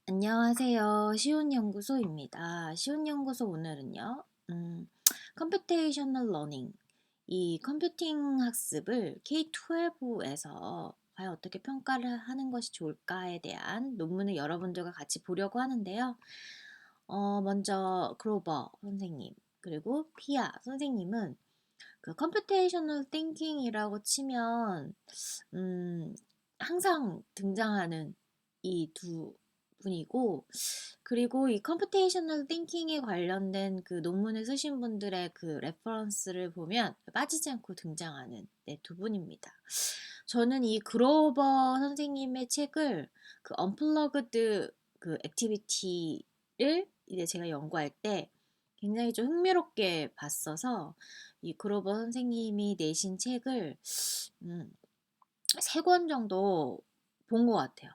안녕하세요. 시온연구소입니다. 시온연구소 오늘은요, 컴퓨테이셔널 러닝, 이 컴퓨팅 학습을 K-12에서 과연 어떻게 평가를 하는 것이 좋을까에 대한 논문을 여러분들과 같이 보려고 하는데요. 먼저 그로버 선생님, 그리고 피아 선생님은 그 컴퓨테이셔널 띵킹이라고 치면 음, 항상 등장하는 이 두 분이고, 그리고 이 컴퓨테이셔널 띵킹에 관련된 그 논문을 쓰신 분들의 그 레퍼런스를 보면 빠지지 않고 등장하는 두 분입니다. 저는 이 그로버 선생님의 책을 그 언플러그드 그 액티비티를 이제 제가 연구할 때 굉장히 좀 흥미롭게 봤어서 이 그로버 선생님이 내신 책을 음, 3권 정도 본 것 같아요.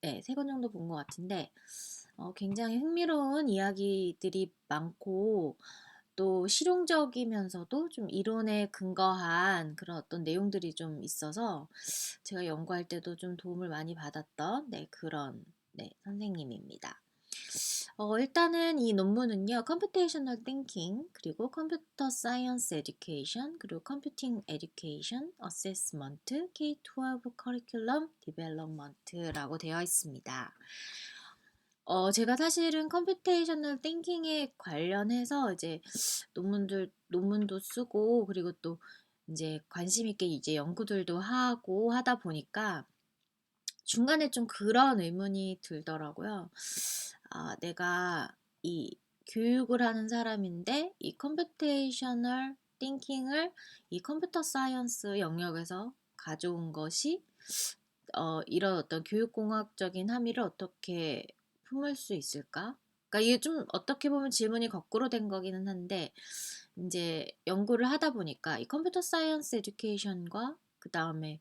네, 3권 정도 본 것 같은데 굉장히 흥미로운 이야기들이 많고 또 실용적이면서도 좀 이론에 근거한 그런 어떤 내용들이 좀 있어서 제가 연구할 때도 좀 도움을 많이 받았던 그런 선생님입니다. 일단은 이 논문은요, Computational Thinking, 그리고 Computer Science Education, 그리고 Computing Education Assessment, K-12 Curriculum Development라고 되어 있습니다. 제가 사실은 컴퓨테이셔널 띵킹에 관련해서 이제 논문도 쓰고, 그리고 또 이제 관심 있게 이제 연구들도 하고 하다 보니까 중간에 좀 그런 의문이 들더라고요. 아, 내가 이 교육을 하는 사람인데 이 컴퓨테이셔널 띵킹을 이 컴퓨터 사이언스 영역에서 가져온 것이 이런 어떤 교육공학적인 함의를 어떻게 품을 수 있을까? 그러니까 이게 좀 어떻게 보면 질문이 거꾸로 된 거기는 한데 이제 연구를 하다 보니까 이 컴퓨터 사이언스 에듀케이션과 그 다음에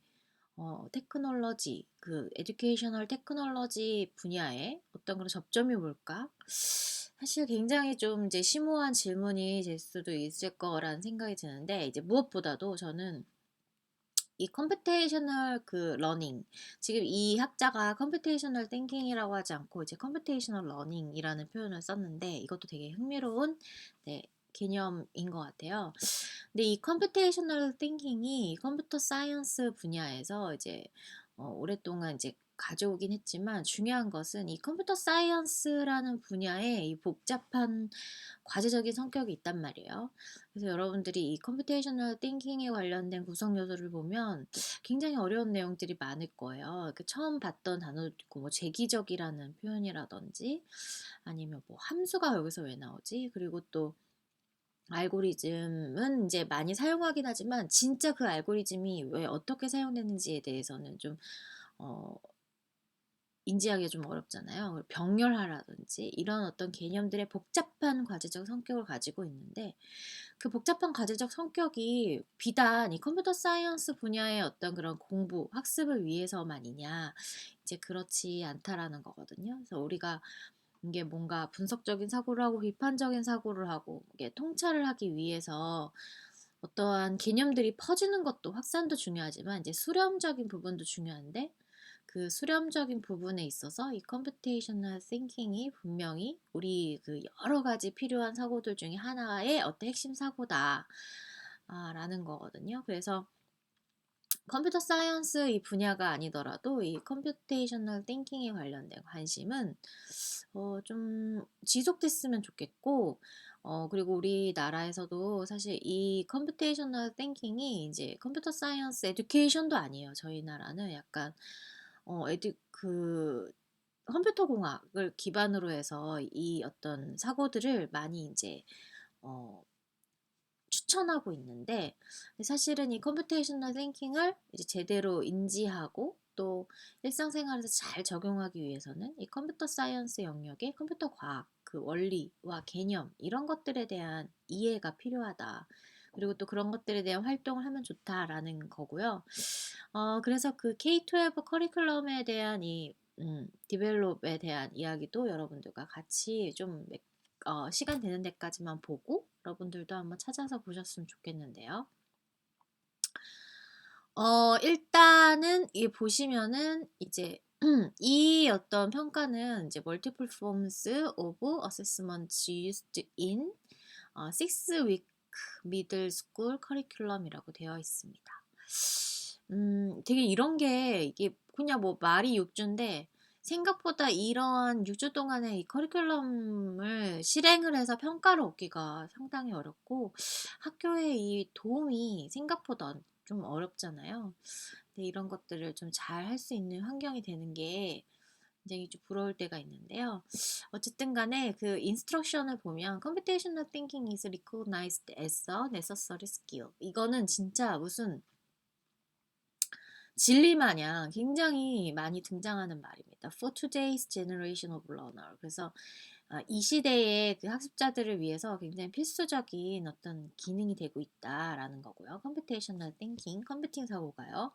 테크놀로지, 그 에듀케이셔널 테크놀로지 분야에 어떤 그런 접점이 뭘까? 사실 굉장히 좀 이제 심오한 질문이 될 수도 있을 거라는 생각이 드는데 이제 무엇보다도 저는 이 컴퓨테이셔널 그 러닝, 지금 이 학자가 컴퓨테이셔널 띵킹이라고 하지 않고 이제 컴퓨테이셔널 러닝이라는 표현을 썼는데 이것도 되게 흥미로운 개념인 것 같아요. 근데 이 컴퓨테이셔널 띵킹이 컴퓨터 사이언스 분야에서 이제 오랫동안 이제 가져오긴 했지만 중요한 것은 이 컴퓨터 사이언스라는 분야에 이 복잡한 과제적인 성격이 있단 말이에요. 그래서 여러분들이 이 컴퓨테이셔널 띵킹에 관련된 구성 요소를 보면 굉장히 어려운 내용들이 많을 거예요. 처음 봤던 단어도 있고 뭐 재기적이라는 표현이라든지 아니면 뭐 함수가 여기서 왜 나오지? 그리고 또 알고리즘은 이제 많이 사용하긴 하지만 진짜 그 알고리즘이 왜 어떻게 사용되는지에 대해서는 좀 어, 인지하기가 좀 어렵잖아요. 병렬화라든지 이런 어떤 개념들의 복잡한 과제적 성격을 가지고 있는데 그 복잡한 과제적 성격이 비단 이 컴퓨터 사이언스 분야의 어떤 그런 공부, 학습을 위해서만이냐 이제 그렇지 않다라는 거거든요. 그래서 우리가 이게 뭔가 분석적인 사고를 하고 비판적인 사고를 하고 이게 통찰을 하기 위해서 어떠한 개념들이 퍼지는 것도 확산도 중요하지만 이제 수렴적인 부분도 중요한데 그 수렴적인 부분에 있어서 이 컴퓨테이셔널 띵킹이 분명히 우리 그 여러 가지 필요한 사고들 중에 하나의 어떤 핵심 사고다 라는 거거든요. 그래서 컴퓨터 사이언스 이 분야가 아니더라도 이 컴퓨테이셔널 띵킹에 관련된 관심은 좀 지속됐으면 좋겠고 그리고 우리나라에서도 사실 이 컴퓨테이셔널 띵킹이 이제 컴퓨터 사이언스 에듀케이션도 아니에요. 저희 나라는 약간 그 컴퓨터 공학을 기반으로 해서 이 어떤 사고들을 많이 이제 어 추천하고 있는데 사실은 이 컴퓨테이셔널 띵킹을 이제 제대로 인지하고 또 일상생활에서 잘 적용하기 위해서는 이 컴퓨터 사이언스 영역의 컴퓨터 과학 그 원리와 개념 이런 것들에 대한 이해가 필요하다. 그리고 또 그런 것들에 대한 활동을 하면 좋다라는 거고요. 그래서 그 K-12 커리큘럼에 대한 이 디벨롭에 대한 이야기도 여러분들과 같이 좀 시간 되는 데까지만 보고 여러분들도 한번 찾아서 보셨으면 좋겠는데요. 일단은 이 보시면은 이제 이 어떤 평가는 이제 multiple forms of assessments used in 6-week middle school curriculum이라고 되어 있습니다. 되게 이런 게 이게 그냥 뭐 말이 6주인데 생각보다 이런 6주 동안의 이 커리큘럼을 실행을 해서 평가를 얻기가 상당히 어렵고 학교에 이 도움이 생각보다 좀 어렵잖아요. 근데 이런 것들을 좀 잘 할 수 있는 환경이 되는 게 굉장히 좀 부러울 때가 있는데요. 어쨌든 간에 그 인스트럭션을 보면 computational thinking is recognized as a necessary skill. 이거는 진짜 무슨 진리 마냥 굉장히 많이 등장하는 말입니다. For today's generation of learner. 그래서 이 시대의 그 학습자들을 위해서 굉장히 필수적인 어떤 기능이 되고 있다라는 거고요. computational thinking, 컴퓨팅 사고가요.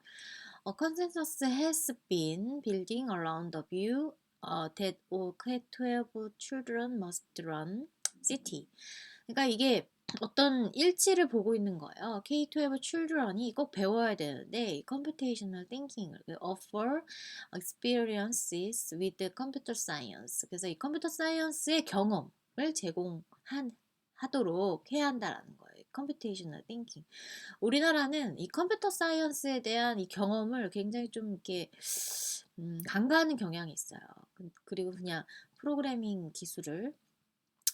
A consensus has been building around the view that all K-12 children must run CT. 그러니까 이게 어떤 일치를 보고 있는 거예요. K-12 children이 꼭 배워야 되는데 computational thinking을 offer experiences with computer science. 그래서 이 컴퓨터 사이언스의 경험을 하도록 해야 한다라는 거예요. computational thinking. 우리나라는 이 컴퓨터 사이언스에 대한 이 경험을 굉장히 좀 이렇게 간과하는 경향이 있어요. 그리고 그냥 프로그래밍 기술을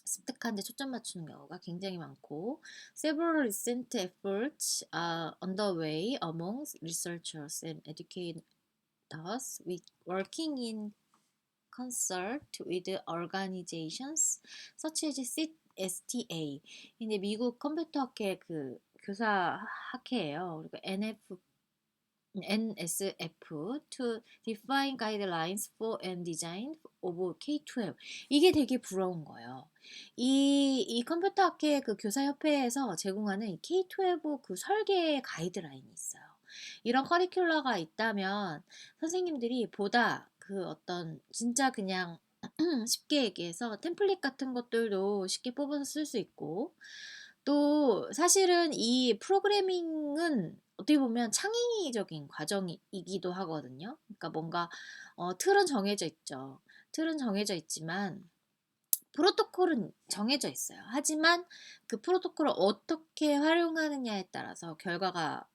습득하는 데 초점 맞추는 경우가 굉장히 많고 several recent efforts are underway among researchers and educators with working in concert with organizations such as STA. 근데 미국 컴퓨터 학회 그 교사 학회예요. 그리고 NSF to define guidelines for and design of K-12. 이게 되게 부러운 거예요. 이 컴퓨터 학회 그 교사협회에서 제공하는 K-12 그 설계 가이드라인이 있어요. 이런 커리큘러가 있다면 선생님들이 보다 그 어떤 진짜 그냥 쉽게 얘기해서 템플릿 같은 것들도 쉽게 뽑아서 쓸 수 있고 또 사실은 이 프로그래밍은 어떻게 보면 창의적인 과정이기도 하거든요. 그러니까 뭔가 틀은 정해져 있죠. 틀은 정해져 있지만 프로토콜은 정해져 있어요. 하지만 그 프로토콜을 어떻게 활용하느냐에 따라서 결과가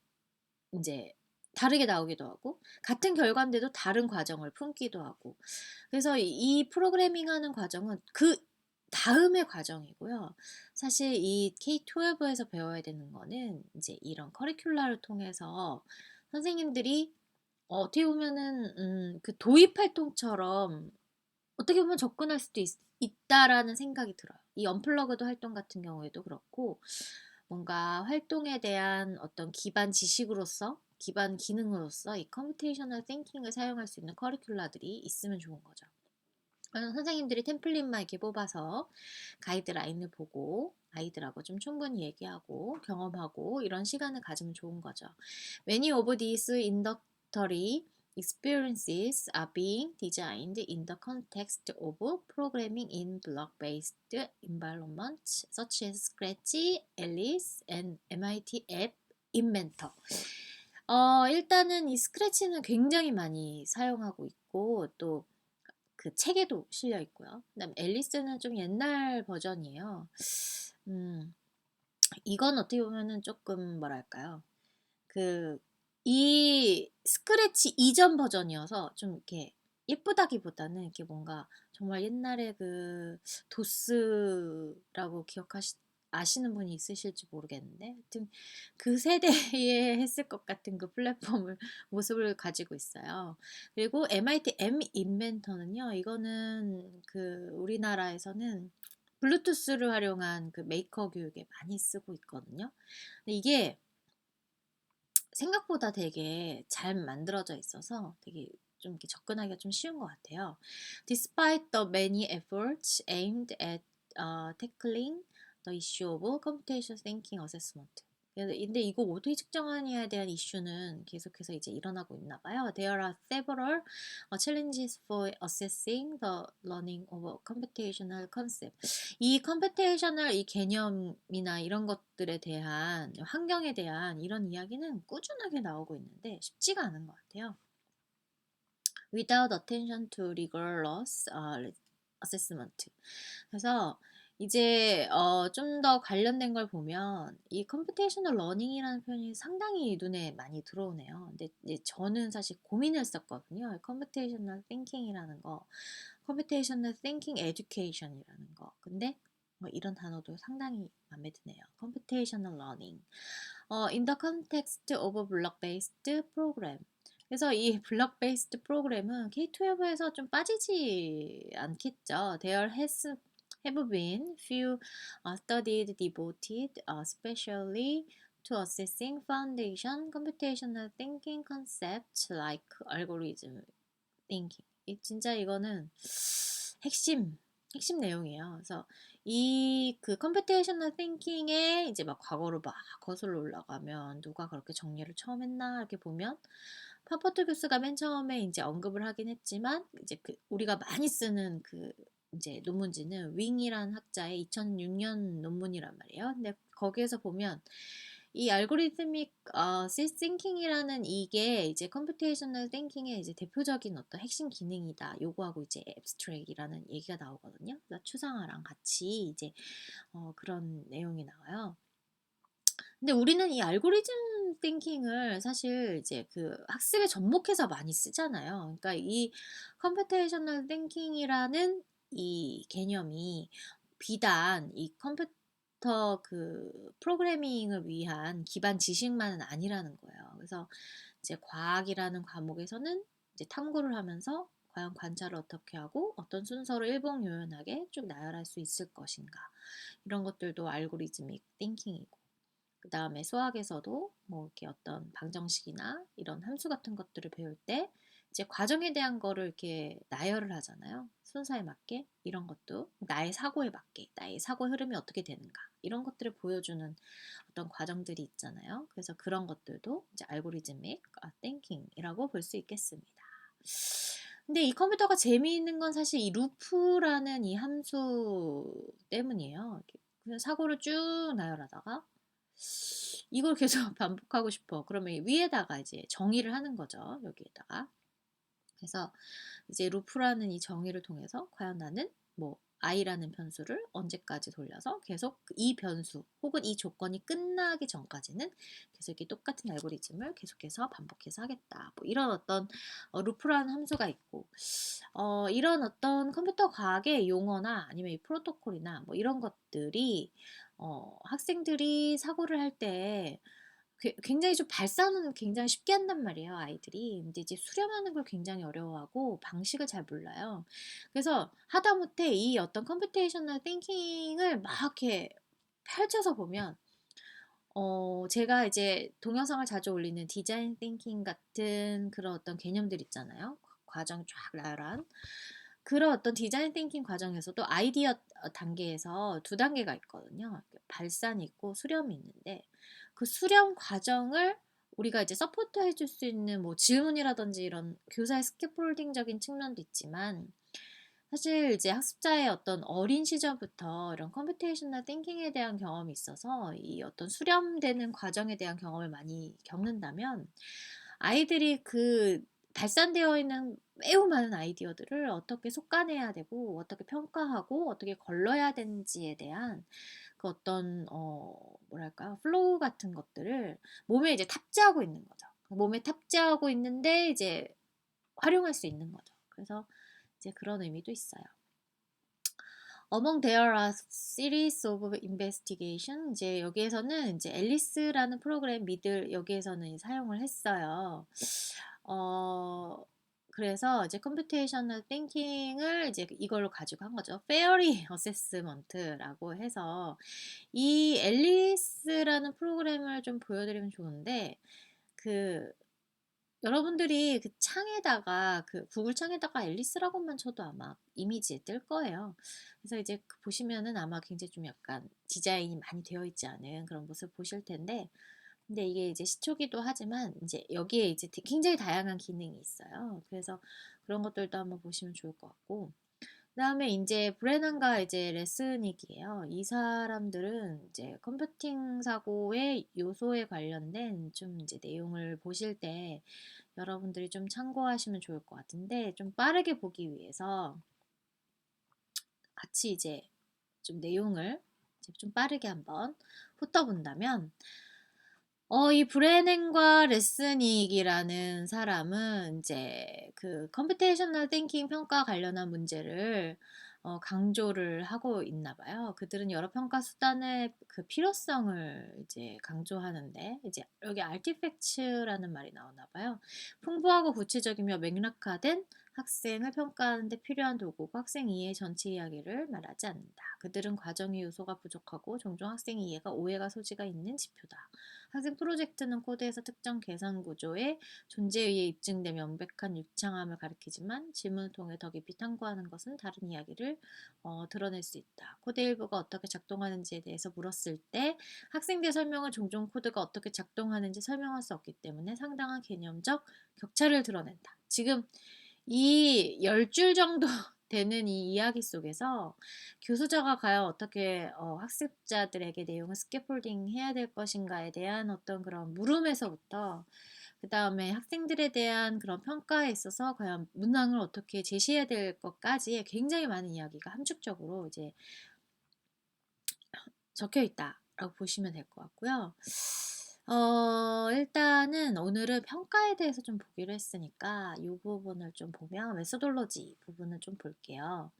이제 다르게 나오기도 하고 같은 결과인데도 다른 과정을 품기도 하고 그래서 이 프로그래밍 하는 과정은 그 다음의 과정이고요. 사실 이 K-12에서 배워야 되는 거는 이제 이런 커리큘러를 통해서 선생님들이 어떻게 보면은 그 도입 활동처럼 어떻게 보면 접근할 수도 있다라는 생각이 들어요. 이 언플러그드 활동 같은 경우에도 그렇고 뭔가 활동에 대한 어떤 기반 지식으로서 기반 기능으로서 이 컴퓨테이셔널 띵킹을 사용할 수 있는 커리큘러들이 있으면 좋은 거죠. 선생님들이 템플릿만 이렇게 뽑아서 가이드라인을 보고 아이들하고 좀 충분히 얘기하고 경험하고 이런 시간을 가지면 좋은 거죠. Many of these introductory experiences are being designed in the context of programming in block-based environments such as Scratch, Alice, and MIT App Inventor. 일단은 이 스크래치는 굉장히 많이 사용하고 있고 또 그 책에도 실려 있고요. 그다음 앨리스는 좀 옛날 버전이에요. 이건 어떻게 보면은 조금 뭐랄까요? 그 이 스크래치 이전 버전이어서 좀 이렇게 예쁘다기보다는 이렇게 뭔가 정말 옛날에 그 도스라고 아시는 분이 있으실지 모르겠는데 하여튼 그 세대에 했을 것 같은 그 플랫폼을 모습을 가지고 있어요. 그리고 MIT M 인벤터는요. 이거는 그 우리나라에서는 블루투스를 활용한 그 메이커 교육에 많이 쓰고 있거든요. 근데 이게 생각보다 되게 잘 만들어져 있어서 되게 좀 이렇게 접근하기가 좀 쉬운 것 같아요. Despite the many efforts aimed at tackling the issue of computational thinking assessment. 근데 이거 어떻게 측정하냐에 대한 이슈는 계속해서 이제 일어나고 있나 봐요. There are several challenges for assessing the learning of computational concept. 이 컴퓨테이셔널 이 개념이나 이런 것들에 대한 환경에 대한 이런 이야기는 꾸준하게 나오고 있는데 쉽지가 않은 것 같아요. without attention to rigorous assessment. 그래서 이제 좀 더 관련된 걸 보면 이 컴퓨테이셔널 러닝이라는 표현이 상당히 눈에 많이 들어오네요. 근데 이제 저는 사실 고민을 했었거든요. 컴퓨테이셔널 띵킹이라는 거, 컴퓨테이셔널 띵킹 에듀케이션이라는 거. 근데 이런 단어도 상당히 마음에 드네요. 컴퓨테이셔널 러닝. in the context of a block-based program. 그래서 이 블럭 베이스드 프로그램은 K12에서 좀 빠지지 않겠죠. There has have been few studies devoted especially to assessing foundation computational thinking concepts like algorithm thinking. 진짜 이거는 핵심 핵심 내용이에요. 그래서 이 그 컴퓨테이셔널 띵킹에 이제 막 과거로 막 거슬러 올라가면 누가 그렇게 정리를 처음 했나 이렇게 보면 파퍼트 교수가 맨 처음에 이제 언급을 하긴 했지만 이제 그 우리가 많이 쓰는 그 이제 논문지는 윙이라는 학자의 2006년 논문이란 말이에요. 근데 거기에서 보면 이 알고리트믹 싱킹이라는 이게 이제 컴퓨테이셔널 띵킹의 이제 대표적인 어떤 핵심 기능이다. 요거하고 이제 앱스트랙이라는 얘기가 나오거든요. 그러니까 추상화랑 같이 이제 그런 내용이 나와요. 근데 우리는 이 알고리즘 띵킹을 사실 이제 그 학습에 접목해서 많이 쓰잖아요. 그러니까 이 컴퓨테이셔널 띵킹이라는 이 개념이 비단 이 컴퓨터 그 프로그래밍을 위한 기반 지식만은 아니라는 거예요. 그래서 이제 과학이라는 과목에서는 이제 탐구를 하면서 과연 관찰을 어떻게 하고 어떤 순서로 일목요연하게 쭉 나열할 수 있을 것인가. 이런 것들도 알고리즘ik 띵킹이고. 그 다음에 수학에서도 뭐 이렇게 어떤 방정식이나 이런 함수 같은 것들을 배울 때 이제 과정에 대한 거를 이렇게 나열을 하잖아요. 순서에 맞게 이런 것도 나의 사고에 맞게 나의 사고 흐름이 어떻게 되는가 이런 것들을 보여주는 어떤 과정들이 있잖아요. 그래서 그런 것들도 이제 알고리즘ik thinking이라고 볼 수 있겠습니다. 근데 이 컴퓨터가 재미있는 건 사실 이 루프라는 이 함수 때문이에요. 그냥 사고를 쭉 나열하다가 이걸 계속 반복하고 싶어. 그러면 위에다가 이제 정의를 하는 거죠. 여기에다가. 그래서 이제 루프라는 이 정의를 통해서 과연 나는 뭐 i라는 변수를 언제까지 돌려서 계속 이 변수 혹은 이 조건이 끝나기 전까지는 계속 이렇게 똑같은 알고리즘을 계속해서 반복해서 하겠다. 뭐 이런 어떤 루프라는 함수가 있고 이런 어떤 컴퓨터 과학의 용어나 아니면 이 프로토콜이나 뭐 이런 것들이 학생들이 사고를 할 때 굉장히 좀 발산은 굉장히 쉽게 한단 말이에요, 아이들이. 근데 이제 수렴하는 걸 굉장히 어려워하고 방식을 잘 몰라요. 그래서 하다못해 이 어떤 컴퓨테이셔널 띵킹을 막 이렇게 펼쳐서 보면 제가 이제 동영상을 자주 올리는 디자인 띵킹 같은 그런 어떤 개념들 있잖아요. 과정 쫙 나열한. 그런 어떤 디자인 띵킹 과정에서도 아이디어 단계에서 두 단계가 있거든요. 발산이 있고 수렴이 있는데 그 수렴 과정을 우리가 이제 서포트 해줄 수 있는 뭐 질문이라든지 이런 교사의 스캐폴딩적인 측면도 있지만 사실 이제 학습자의 어떤 어린 시절부터 이런 컴퓨테이셔널 띵킹에 대한 경험이 있어서 이 어떤 수렴되는 과정에 대한 경험을 많이 겪는다면 아이들이 그 발산되어 있는 매우 많은 아이디어들을 어떻게 속아내야 되고 어떻게 평가하고 어떻게 걸러야 되는지에 대한 그 어떤 뭐랄까 플로우 같은 것들을 몸에 이제 탑재하고 있는 거죠. 몸에 탑재하고 있는데 이제 활용할 수 있는 거죠. 그래서 이제 그런 의미도 있어요. Among there are series of investigation. 이제 여기에서는 이제 앨리스라는 프로그램 미들 여기에서는 사용을 했어요. 그래서 이제 컴퓨테이셔널 띵킹을 이제 이걸로 가지고 한 거죠. 페어리 어세스먼트라고 해서 이 앨리스라는 프로그램을 좀 보여드리면 좋은데 그 여러분들이 그 창에다가 그 구글 창에다가 앨리스라고만 쳐도 아마 이미지에 뜰 거예요. 그래서 이제 그 보시면은 아마 굉장히 좀 약간 디자인이 많이 되어 있지 않은 그런 모습 보실 텐데 근데 이게 이제 시초기도 하지만 이제 여기에 이제 굉장히 다양한 기능이 있어요. 그래서 그런 것들도 한번 보시면 좋을 것 같고 그다음에 이제 브레난과 이제 레스닉이에요. 이 사람들은 이제 컴퓨팅 사고의 요소에 관련된 좀 이제 내용을 보실 때 여러분들이 좀 참고하시면 좋을 것 같은데 좀 빠르게 보기 위해서 같이 이제 좀 내용을 이제 좀 빠르게 한번 훑어본다면 이 브레넨과 레스닉이라는 사람은 이제 그 컴퓨테이셔널 띵킹 평가 관련한 문제를 강조를 하고 있나 봐요. 그들은 여러 평가 수단의 그 필요성을 이제 강조하는데 이제 여기 artifacts라는 말이 나오나 봐요. 풍부하고 구체적이며 맥락화된 학생을 평가하는 데 필요한 도구고 학생 이해 전체 이야기를 말하지 않는다. 그들은 과정의 요소가 부족하고 종종 학생 이해가 오해가 소지가 있는 지표다. 학생 프로젝트는 코드에서 특정 계산 구조의 존재에 의해 입증된 명백한 유창함을 가리키지만 질문을 통해 더 깊이 탐구하는 것은 다른 이야기를 드러낼 수 있다. 코드 일부가 어떻게 작동하는지에 대해서 물었을 때 학생들의 설명은 종종 코드가 어떻게 작동하는지 설명할 수 없기 때문에 상당한 개념적 격차를 드러낸다. 지금 이 10줄 정도 되는 이 이야기 속에서 교수자가 과연 어떻게 학습자들에게 내용을 스캐폴딩 해야 될 것인가에 대한 어떤 그런 물음에서부터 그 다음에 학생들에 대한 그런 평가에 있어서 과연 문항을 어떻게 제시해야 될 것까지 굉장히 많은 이야기가 함축적으로 이제 적혀 있다라고 보시면 될 것 같고요. 일단은 오늘은 평가에 대해서 좀 보기로 했으니까 이 부분을 좀 보면 메소돌로지 부분을 좀 볼게요.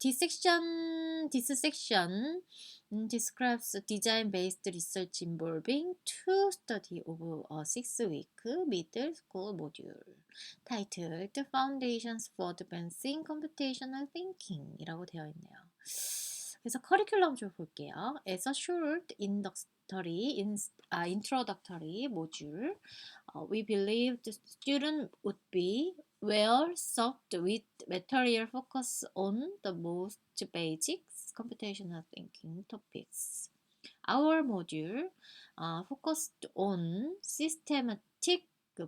This section describes design-based research involving two study of a 6-week middle school module titled Foundations for Advancing Computational Thinking 이라고 되어 있네요. 그래서 커리큘럼 좀 볼게요. As a short introductory module, we believe the student would be well served with material focus on the most basic computational thinking topics. Our module focused on systematic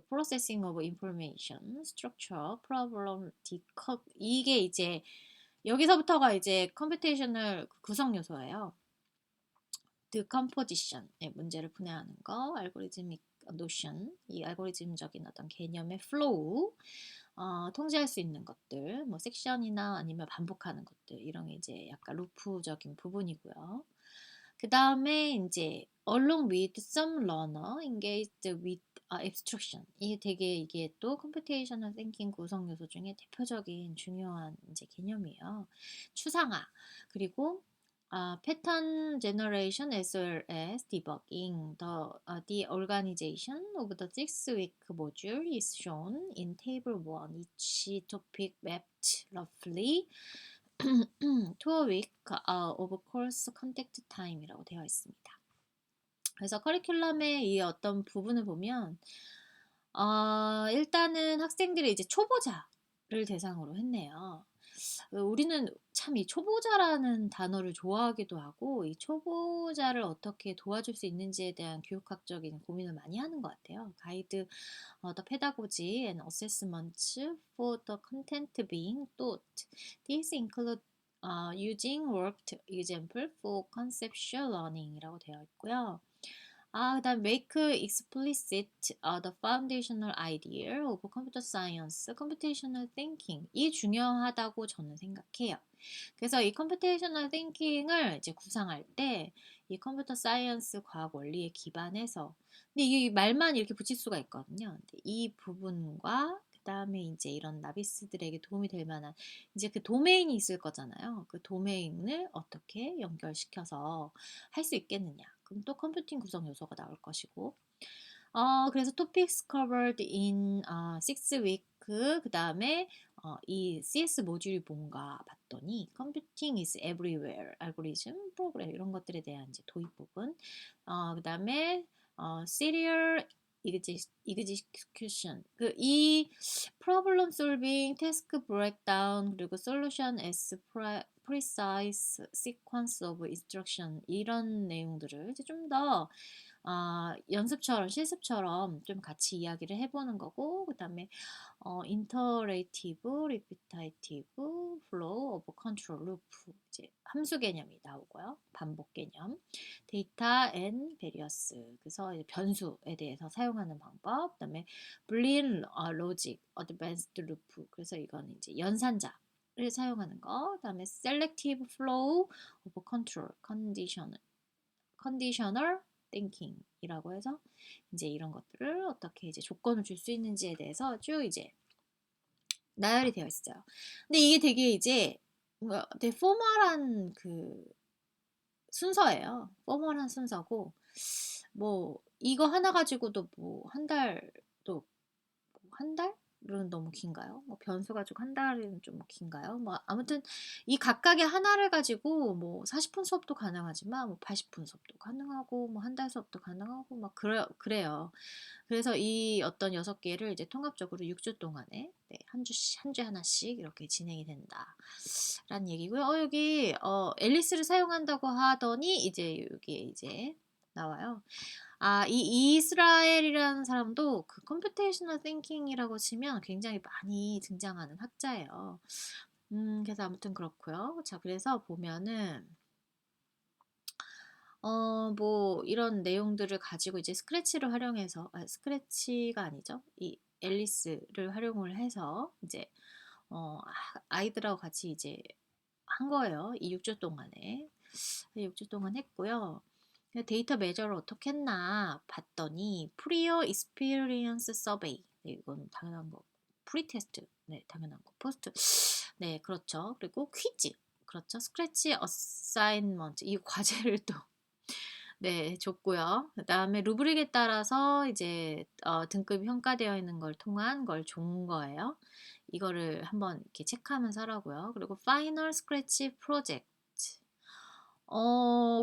processing of information, structure, problem decode. 이게 이제 여기서부터가 이제 컴퓨테이셔널 구성 요소예요. decomposition의 문제를 분해하는 거, 알고리즘ik 노션, 이 알고리즘적인 어떤 개념의 플로우, 통제할 수 있는 것들, 뭐 섹션이나 아니면 반복하는 것들, 이런 게 이제 약간 루프적인 부분이고요. 그 다음에 이제 along with some learner engaged with abstraction. 이게 되게 이게 또 컴퓨테이셔널 띵킹 구성 요소 중에 대표적인 중요한 이제 개념이에요. 추상화 그리고 pattern generation as well as debugging. The organization of the 6-week module is shown in table 1. Each topic mapped roughly to a week of course contact time이라고 되어 있습니다. 그래서 커리큘럼의 이 어떤 부분을 보면 일단은 학생들이 이제 초보자를 대상으로 했네요. 우리는 참 이 초보자라는 단어를 좋아하기도 하고 이 초보자를 어떻게 도와줄 수 있는지에 대한 교육학적인 고민을 많이 하는 것 같아요. 가이드 the pedagogy and assessments for the content being taught. These include using worked example for conceptual learning이라고 되어 있고요. 그다음 make explicit the foundational idea of computer science, computational thinking 이 중요하다고 저는 생각해요. 그래서 이 computational thinking을 이제 구상할 때 이 컴퓨터 사이언스 과학 원리에 기반해서 근데 이게 말만 이렇게 붙일 수가 있거든요. 근데 이 부분과 그다음에 이제 이런 나비스들에게 도움이 될 만한 이제 그 도메인이 있을 거잖아요. 그 도메인을 어떻게 연결시켜서 할 수 있겠느냐. 그럼 또 컴퓨팅 구성 요소가 나올 것이고 그래서 topics covered in 6 week 그 다음에 이 CS 모듈이 뭔가 봤더니 computing is everywhere 알고리즘, 프로그램 이런 것들에 대한 이제 도입 부분 그 다음에 serial execution 이 problem solving, task breakdown 그리고 solution as precise sequence of instruction 이런 내용들을 이제 좀 더 연습처럼 실습처럼 좀 같이 이야기를 해 보는 거고, 그다음에 인터레이티브, 리피타이티브, 플로우 오브 컨트롤 루프, 이제 함수 개념이 나오고요. 반복 개념, 데이터 앤 베리어스, 그래서 이제 변수에 대해서 사용하는 방법, 그다음에 불리언 로직, 어드밴스드 루프, 그래서 이건 이제 연산자를 사용하는 거, 그다음에 셀렉티브 플로우 오브 컨트롤, 컨디셔널 띵킹이라고 해서 이제 이런 것들을 어떻게 이제 조건을 줄 수 있는지에 대해서 쭉 이제 나열이 되어 있어요. 근데 이게 되게 이제 뭔가 되게 포멀한 그 순서예요. 포멀한 순서고, 뭐 이거 하나 가지고도 뭐 한 달도, 한 달은 너무 긴가요? 뭐 변수 가지고 한 달은 좀 긴가요? 뭐 아무튼 이 각각의 하나를 가지고 뭐 40분 수업도 가능하지만 뭐 80분 수업도 가능하고 뭐 한 달 수업도 가능하고 막 그래요. 그래서 이 어떤 6개를 이제 통합적으로 6주 동안에, 네, 한 주에 하나씩 이렇게 진행이 된다라는 얘기고요. 여기 앨리스를 사용한다고 하더니 이제 여기에 이제 나와요. 이 이스라엘이라는 사람도 그 컴퓨테이셔널 띵킹이라고 치면 굉장히 많이 등장하는 학자예요. 그래서 아무튼 그렇고요. 자, 그래서 보면은 뭐 이런 내용들을 가지고 이제 스크래치를 활용해서, 스크래치가 아니죠. 이 앨리스를 활용을 해서 이제 아이들하고 같이 이제 한 거예요. 이 6주 동안에. 6주 동안 했고요. 데이터 매저를 어떻게 했나 봤더니 프리어 익스피리언스 서베이, 네, 이건 당연한 거. 프리 테스트, 네, 당연한 거. 포스트, 네, 그렇죠. 그리고 퀴즈, 그렇죠. 스크래치 어사인먼트, 이 과제를 또 네, 줬고요. 그다음에 루브릭에 따라서 이제 등급이 평가되어 있는 걸 통한 걸 준 거예요. 이거를 한번 이렇게 체크하면서 하라고요. 그리고 파이널 스크래치 프로젝트.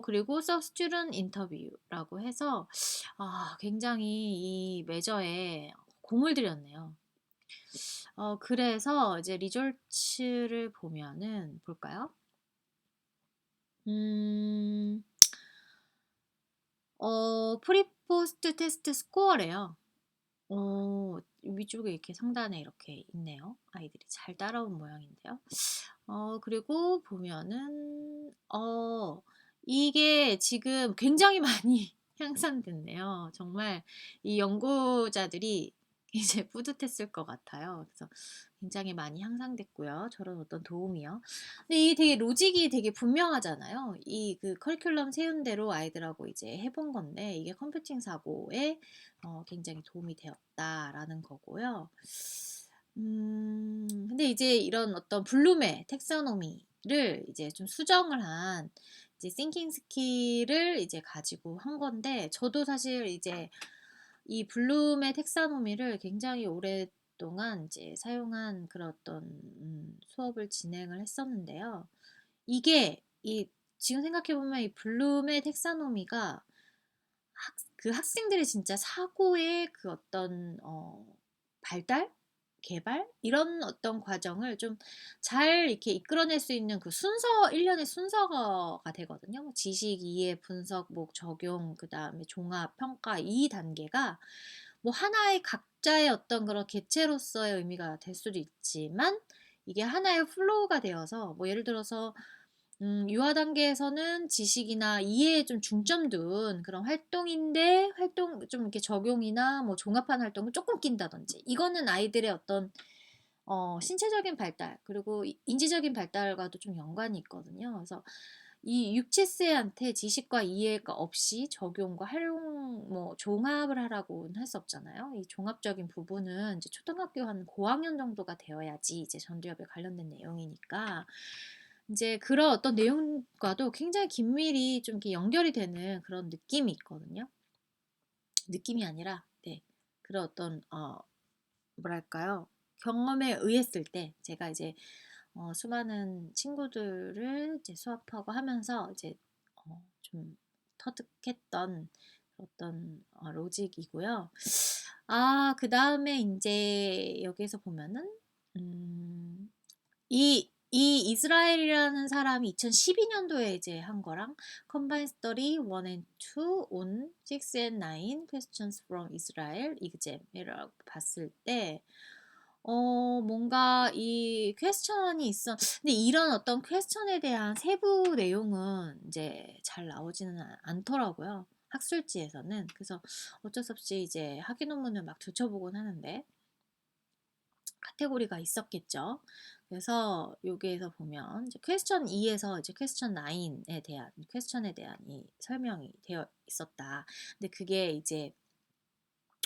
그리고 서브스튜던트 인터뷰라고 해서 굉장히 이 메저에 공을 들였네요. 그래서 이제 리졸츠를 보면은 볼까요? 프리포스트 테스트 스코어래요. 위쪽에 이렇게 상단에 이렇게 있네요. 아이들이 잘 따라온 모양인데요. 그리고 보면은 이게 지금 굉장히 많이 향상됐네요. 정말 이 연구자들이 이제 뿌듯했을 것 같아요. 그래서 굉장히 많이 향상됐고요. 저런 어떤 도움이요. 근데 이게 되게 로직이 되게 분명하잖아요. 이 그 커리큘럼 세운 대로 아이들하고 이제 해본 건데 이게 컴퓨팅 사고에 굉장히 도움이 되었다라는 거고요. 근데 이제 이런 어떤 블룸의 텍사노미를 이제 좀 수정을 한 이제 싱킹 스킬을 이제 가지고 한 건데, 저도 사실 이제 이 블룸의 텍사노미를 굉장히 오랫동안 이제 사용한 그런 어떤 수업을 진행을 했었는데요. 이게 지금 생각해 보면 이 블룸의 텍사노미가 그 학생들의 진짜 사고의 그 어떤 발달, 개발 이런 어떤 과정을 좀 잘 이렇게 이끌어낼 수 있는 그 순서, 일련의 순서가 되거든요. 뭐 지식, 이해, 분석, 뭐 적용, 그다음에 종합, 평가, 이 단계가 뭐 하나의 각자의 어떤 그런 개체로서의 의미가 될 수도 있지만, 이게 하나의 플로우가 되어서 뭐 예를 들어서 유아 단계에서는 지식이나 이해에 좀 중점 둔 그런 활동인데, 활동 좀 이렇게 적용이나 뭐 종합한 활동을 조금 낀다든지, 이거는 아이들의 어떤 신체적인 발달 그리고 인지적인 발달과도 좀 연관이 있거든요. 그래서 이 육체세한테 지식과 이해가 없이 적용과 활용, 뭐 종합을 하라고는 할 수 없잖아요. 이 종합적인 부분은 이제 초등학교 한 고학년 정도가 되어야지 이제 전두엽에 관련된 내용이니까, 이제 그런 어떤 내용과도 굉장히 긴밀히 좀 이렇게 연결이 되는 그런 느낌이 있거든요. 느낌이 아니라, 네, 그런 어떤 뭐랄까요, 경험에 의했을 때 제가 이제 수많은 친구들을 이제 수업하고 하면서 이제 좀 터득했던 어떤 로직이고요. 그 다음에 이제 여기에서 보면은 이 이 이스라엘이라는 사람이 2012년도에 이제 한 거랑 Combined Study 1 and 2 on 6 and 9 Questions from Israel exam이라고 봤을 때 뭔가 이 퀘스천이 있어. 근데 이런 어떤 퀘스천에 대한 세부 내용은 이제 잘 나오지는 않더라고요. 학술지에서는. 그래서 어쩔 수 없이 이제 학위 논문을 막 들춰보곤 하는데 카테고리가 있었겠죠. 그래서 여기에서 보면 이제 퀘스천 2에서 이제 퀘스천 9에 대한 퀘스천에 대한 이 설명이 되어 있었다. 근데 그게 이제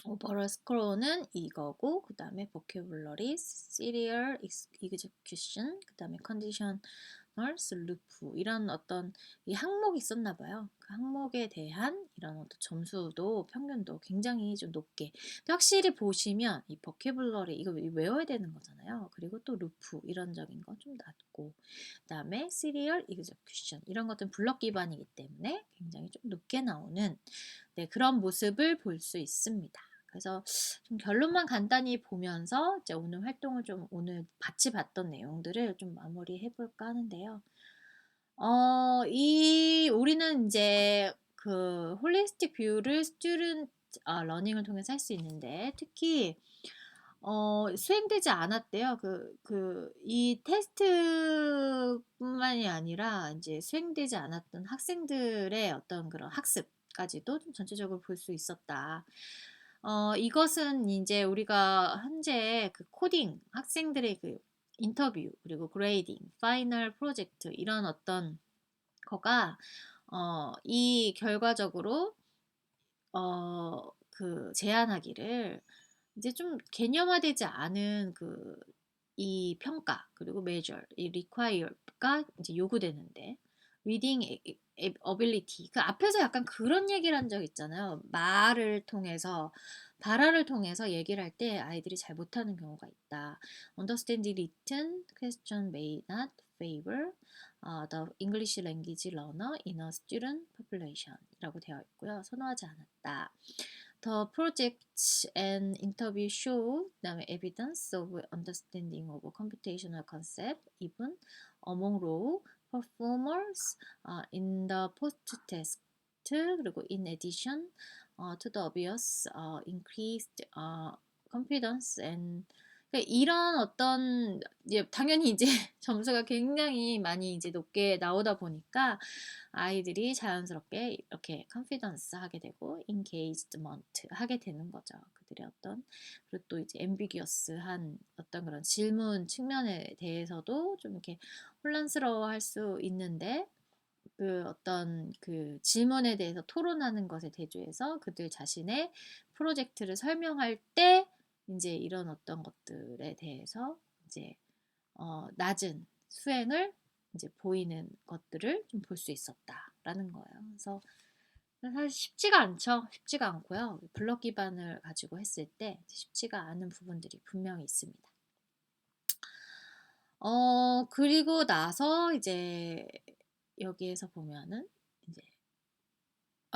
오버럴 스크롤은 이거고 그 다음에 vocabulary, serial execution, 그 다음에 conditional loop 이런 어떤 이 항목이 있었나 봐요. 그 항목에 대한 이런 어떤 점수도 평균도 굉장히 좀 높게. 근데 확실히 보시면 이 vocabulary 이거 외워야 되는 거잖아요. 그리고 또 루프 이런적인 거 좀 낮고 그 다음에 serial execution 이런 것들은 블럭 기반이기 때문에 굉장히 좀 높게 나오는 네, 그런 모습을 볼 수 있습니다. 그래서 좀 결론만 간단히 보면서 이제 오늘 활동을 좀 오늘 같이 봤던 내용들을 좀 마무리해 볼까 하는데요. 우리는 이제 그 홀리스틱 뷰를 스튜던트 러닝을 통해서 할 수 있는데 특히 수행되지 않았대요. 이 테스트뿐만이 아니라 이제 수행되지 않았던 학생들의 어떤 그런 학습까지도 좀 전체적으로 볼 수 있었다. 이것은 이제 우리가 현재 그 코딩 학생들의 그 인터뷰 그리고 그레이딩, 파이널 프로젝트 이런 어떤 거가 이 결과적으로 그 제안하기를 이제 좀 개념화되지 않은 이 평가 그리고 measure, 이 require가 이제 요구되는데 reading ability 그 앞에서 약간 그런 얘기를 한 적 있잖아요. 발화를 통해서 얘기를 할 때 아이들이 잘 못하는 경우가 있다. Understand written question may not favor the English language learner in a student population이라고 되어 있고요. 선호하지 않았다. The project and interview show 그다음에 evidence of understanding of computational concept even among low performers in the post-test 그리고 in addition to the obvious increased confidence and 그러니까 이런 어떤 당연히 이제 점수가 굉장히 많이 이제 높게 나오다 보니까 아이들이 자연스럽게 이렇게 컨피던스 하게 되고 인게이지먼트 하게 되는 거죠. 그들의 어떤 그리고 또 이제 앰비기어스한 어떤 그런 질문 측면에 대해서도 좀 이렇게 혼란스러워할 수 있는데 그 어떤 그 질문에 대해서 토론하는 것에 대조해서 그들 자신의 프로젝트를 설명할 때 이제 이런 어떤 것들에 대해서 이제 낮은 수행을 이제 보이는 것들을 좀 볼 수 있었다라는 거예요. 그래서 사실 쉽지가 않죠. 쉽지가 않고요. 블럭 기반을 가지고 했을 때 쉽지가 않은 부분들이 분명히 있습니다. 그리고 나서 이제 여기에서 보면은 이제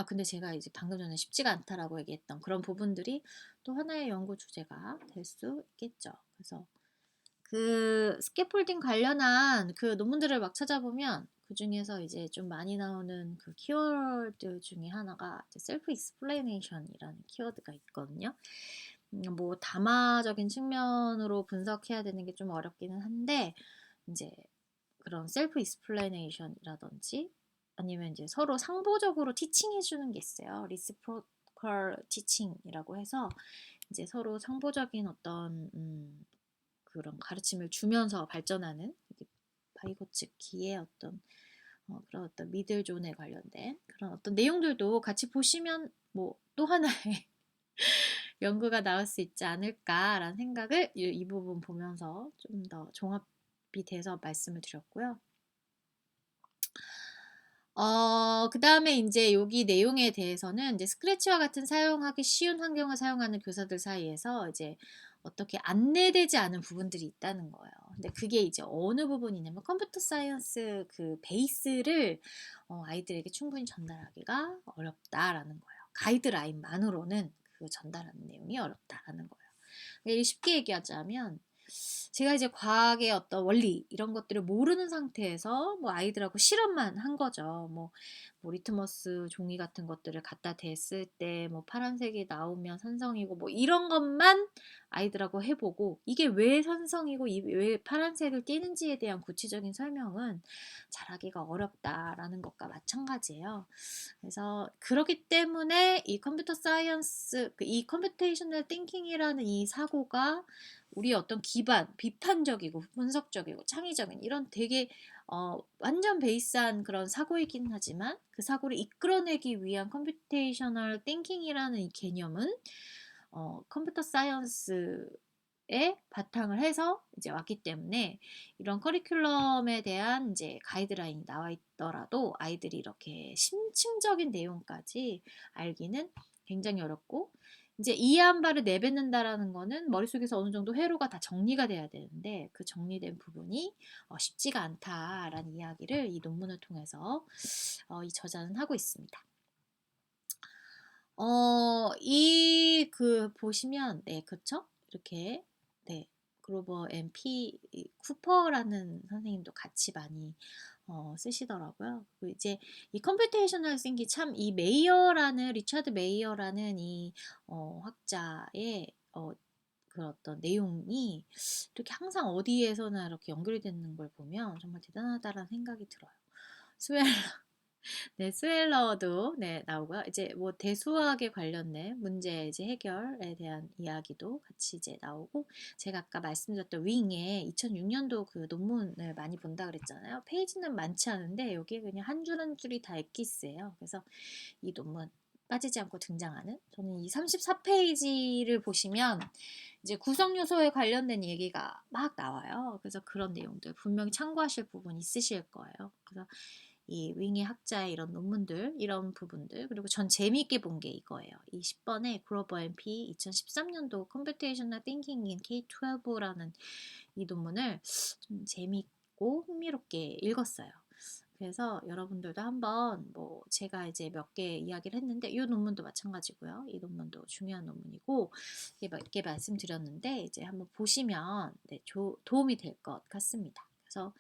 근데 제가 이제 방금 전에 쉽지가 않다라고 얘기했던 그런 부분들이 또 하나의 연구 주제가 될 수 있겠죠. 그래서 그 스캐폴딩 관련한 그 논문들을 막 찾아보면 그 중에서 이제 좀 많이 나오는 그 키워드 중에 하나가 셀프 익스플레이네이션이라는 키워드가 있거든요. 뭐 담화적인 측면으로 분석해야 되는 게 좀 어렵기는 한데 이제 그런 셀프 익스플레이네이션이라든지 아니면 이제 서로 상보적으로 티칭해 주는 게 있어요. 리시프로컬 티칭이라고 해서 이제 서로 상보적인 어떤 그런 가르침을 주면서 발전하는 바이고츠키의 어떤 그런 어떤 미들존에 관련된 그런 어떤 내용들도 같이 보시면 뭐 또 하나의 연구가 나올 수 있지 않을까라는 생각을 이 부분 보면서 좀 더 종합이 돼서 말씀을 드렸고요. 그 다음에 이제 여기 내용에 대해서는 이제 스크래치와 같은 사용하기 쉬운 환경을 사용하는 교사들 사이에서 이제 어떻게 안내되지 않은 부분들이 있다는 거예요. 근데 그게 이제 어느 부분이냐면 컴퓨터 사이언스 그 베이스를 아이들에게 충분히 전달하기가 어렵다라는 거예요. 가이드라인만으로는 그 전달하는 내용이 어렵다라는 거예요. 쉽게 얘기하자면 제가 이제 과학의 어떤 원리 이런 것들을 모르는 상태에서 뭐 아이들하고 실험만 한 거죠. 뭐 리트머스 종이 같은 것들을 갖다 댔을 때 뭐 파란색이 나오면 산성이고 뭐 이런 것만 아이들하고 해 보고, 이게 왜 산성이고 왜 파란색을 띠는지에 대한 구체적인 설명은 잘하기가 어렵다라는 것과 마찬가지예요. 그래서 그렇기 때문에 이 컴퓨터 사이언스, 이 컴퓨테이셔널 띵킹이라는 이 사고가 우리의 어떤 기반, 비판적이고 분석적이고 창의적인 이런 되게 완전 베이스한 그런 사고이긴 하지만, 그 사고를 이끌어내기 위한 컴퓨테이셔널 띵킹이라는 이 개념은 컴퓨터 사이언스에 바탕을 해서 이제 왔기 때문에, 이런 커리큘럼에 대한 이제 가이드라인이 나와 있더라도 아이들이 이렇게 심층적인 내용까지 알기는 굉장히 어렵고, 이제 이해한 바를 내뱉는다라는 거는 머릿속에서 어느 정도 회로가 다 정리가 돼야 되는데, 그 정리된 부분이 쉽지가 않다라는 이야기를 이 논문을 통해서 이 저자는 하고 있습니다. 보시면, 네, 그쵸? 이렇게, 네, 그로버 MP 쿠퍼라는 선생님도 같이 많이 쓰시더라고요. 이제 이 컴퓨테이셔널 싱킹, 참 이 메이어라는, 리차드 메이어라는 이 학자의 그 어떤 내용이 이렇게 항상 어디에서나 이렇게 연결이 되는 걸 보면 정말 대단하다라는 생각이 들어요. 스웰 네, 스웰러도 네, 나오고요. 이제 뭐 대수학에 관련된 문제 이제 해결에 대한 이야기도 같이 이제 나오고, 제가 아까 말씀드렸던 윙의 2006년도 그 논문을 많이 본다 그랬잖아요. 페이지는 많지 않은데 여기에 그냥 한 줄 한 줄이 다 엑기스예요. 그래서 이 논문 빠지지 않고 등장하는, 저는 이 34페이지를 보시면 이제 구성 요소에 관련된 얘기가 막 나와요. 그래서 그런 내용들 분명히 참고하실 부분 있으실 거예요. 그래서 이 윙의 학자의 이런 논문들, 이런 부분들, 그리고 전 재미있게 본 게 이거예요. 이 10번에 그로버 MP 2013년도 Computational Thinking in K-12라는 이 논문을 좀 재미있고 흥미롭게 읽었어요. 그래서 여러분들도 한번, 뭐 제가 이제 몇 개 이야기를 했는데 이 논문도 마찬가지고요. 이 논문도 중요한 논문이고, 이게 몇 개 말씀드렸는데 이제 한번 보시면 네, 도움이 될 것 같습니다. 그래서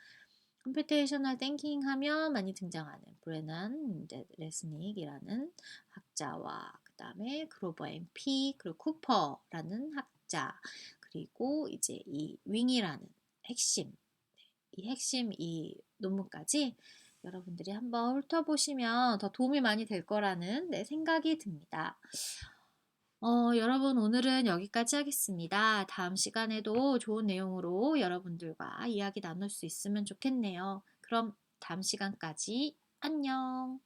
컴퓨테이셔널 띵킹 하면 많이 등장하는 브레난 레스닉이라는 학자와, 그 다음에 그로버 MP, 그리고 쿠퍼라는 학자, 그리고 이제 이 윙이라는 핵심, 이 핵심 이 논문까지 여러분들이 한번 훑어보시면 더 도움이 많이 될 거라는 생각이 듭니다. 여러분, 오늘은 여기까지 하겠습니다. 다음 시간에도 좋은 내용으로 여러분들과 이야기 나눌 수 있으면 좋겠네요. 그럼 다음 시간까지 안녕.